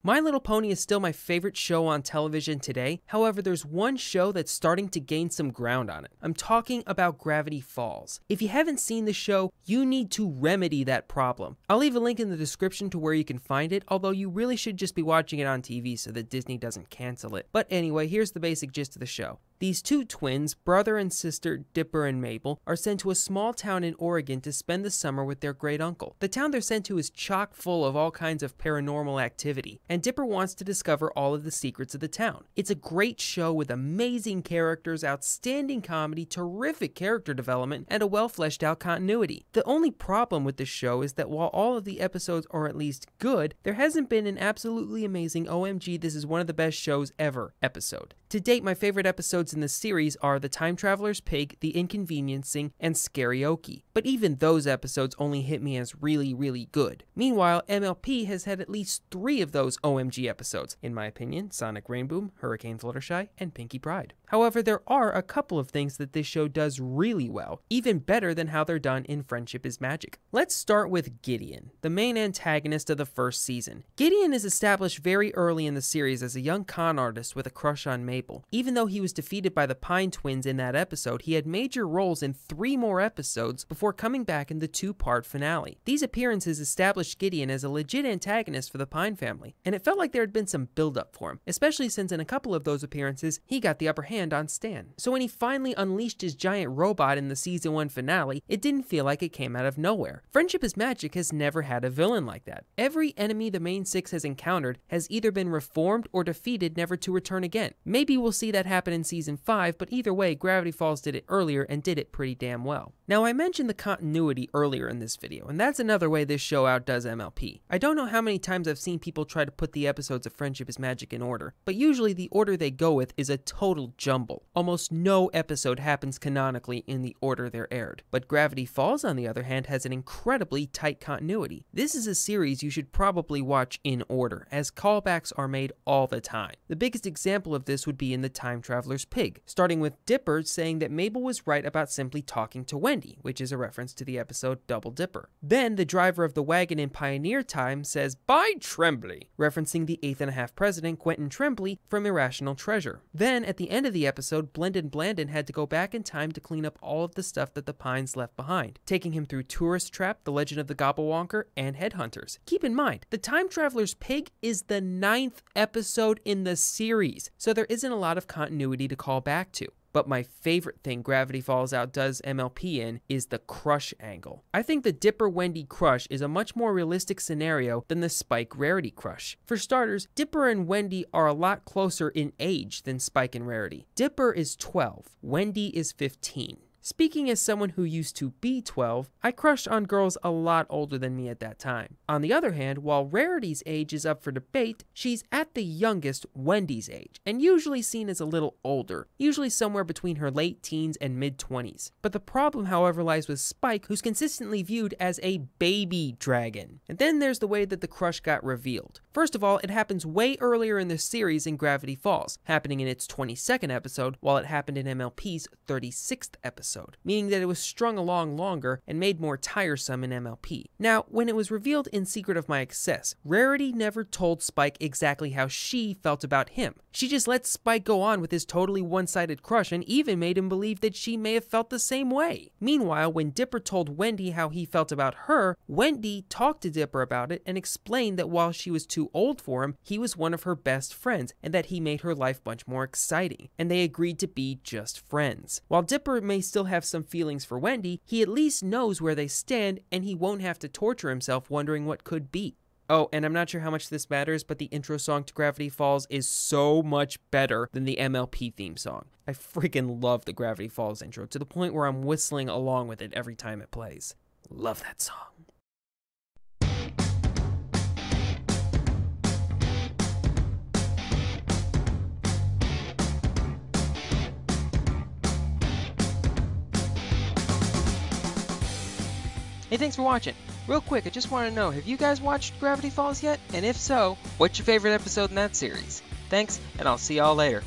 My Little Pony is still my favorite show on television today. However, there's one show that's starting to gain some ground on it. I'm talking about Gravity Falls. If you haven't seen the show, you need to remedy that problem. I'll leave a link in the description to where you can find it, although you really should just be watching it on TV so that Disney doesn't cancel it. But anyway, here's the basic gist of the show. These two twins, brother and sister Dipper and Mabel, are sent to a small town in Oregon to spend the summer with their great uncle. The town they're sent to is chock full of all kinds of paranormal activity, and Dipper wants to discover all of the secrets of the town. It's a great show with amazing characters, outstanding comedy, terrific character development, and a well-fleshed out continuity. The only problem with this show is that while all of the episodes are at least good, there hasn't been an absolutely amazing OMG this is one of the best shows ever episode. To date, my favorite episodes in the series are The Time Traveler's Pig, The Inconveniencing, and Scarioki. But even those episodes only hit me as really, really good. Meanwhile, MLP has had at least 3 of those OMG episodes, in my opinion: Sonic Rainboom, Hurricane Fluttershy, and Pinkie Pride. However, there are a couple of things that this show does really well, even better than how they're done in Friendship is Magic. Let's start with Gideon, the main antagonist of the first season. Gideon is established very early in the series as a young con artist with a crush on Mabel. Even though he was defeated by the Pine twins in that episode, he had major roles in 3 more episodes before coming back in the 2-part finale. These appearances established Gideon as a legit antagonist for the Pine family, and it felt like there had been some build-up for him, especially since in a couple of those appearances, he got the upper hand on Stan. So when he finally unleashed his giant robot in the season 1 finale, it didn't feel like it came out of nowhere. Friendship is Magic has never had a villain like that. Every enemy the main 6 has encountered has either been reformed or defeated, never to return again. Maybe we'll see that happen in season 5, but either way, Gravity Falls did it earlier and did it pretty damn well. Now, I mentioned the continuity earlier in this video, and that's another way this show outdoes MLP. I don't know how many times I've seen people try to put the episodes of Friendship is Magic in order, but usually the order they go with is a total jumble. Almost no episode happens canonically in the order they're aired. But Gravity Falls, on the other hand, has an incredibly tight continuity. This is a series you should probably watch in order, as callbacks are made all the time. The biggest example of this would be in The Time Traveler's Pig, starting with Dipper saying that Mabel was right about simply talking to Wendy, which is a reference to the episode Double Dipper. Then the driver of the wagon in Pioneer Time says, "By Tremblay," referencing the 8th and a half president Quentin Tremblay from Irrational Treasure. Then at the end of the episode, Blendon Blandon had to go back in time to clean up all of the stuff that the Pines left behind, taking him through Tourist Trap, The Legend of the Gobblewonker, and Headhunters. Keep in mind, The Time Traveler's Pig is the 9th episode in the series, so there isn't a lot of continuity to call back to. But my favorite thing Gravity Falls outdoes MLP in is the crush angle. I think the Dipper-Wendy crush is a much more realistic scenario than the Spike Rarity crush. For starters, Dipper and Wendy are a lot closer in age than Spike and Rarity. Dipper is 12, Wendy is 15. Speaking as someone who used to be 12, I crushed on girls a lot older than me at that time. On the other hand, while Rarity's age is up for debate, she's at the youngest Wendy's age, and usually seen as a little older, usually somewhere between her late teens and mid-20s. But the problem, however, lies with Spike, who's consistently viewed as a baby dragon. And then there's the way that the crush got revealed. First of all, it happens way earlier in the series in Gravity Falls, happening in its 22nd episode, while it happened in MLP's 36th episode. Meaning that it was strung along longer and made more tiresome in MLP. Now, when it was revealed in Secret of My Excess, Rarity never told Spike exactly how she felt about him. She just let Spike go on with his totally one-sided crush and even made him believe that she may have felt the same way. Meanwhile, when Dipper told Wendy how he felt about her, Wendy talked to Dipper about it and explained that while she was too old for him, he was one of her best friends and that he made her life much more exciting, and they agreed to be just friends. While Dipper may still have some feelings for Wendy, he at least knows where they stand and he won't have to torture himself wondering what could be. Oh, and I'm not sure how much this matters, but the intro song to Gravity Falls is so much better than the MLP theme song. I freaking love the Gravity Falls intro to the point where I'm whistling along with it every time it plays. Love that song. Hey, thanks for watching. Real quick, I just want to know, have you guys watched Gravity Falls yet? And if so, what's your favorite episode in that series? Thanks, and I'll see y'all later.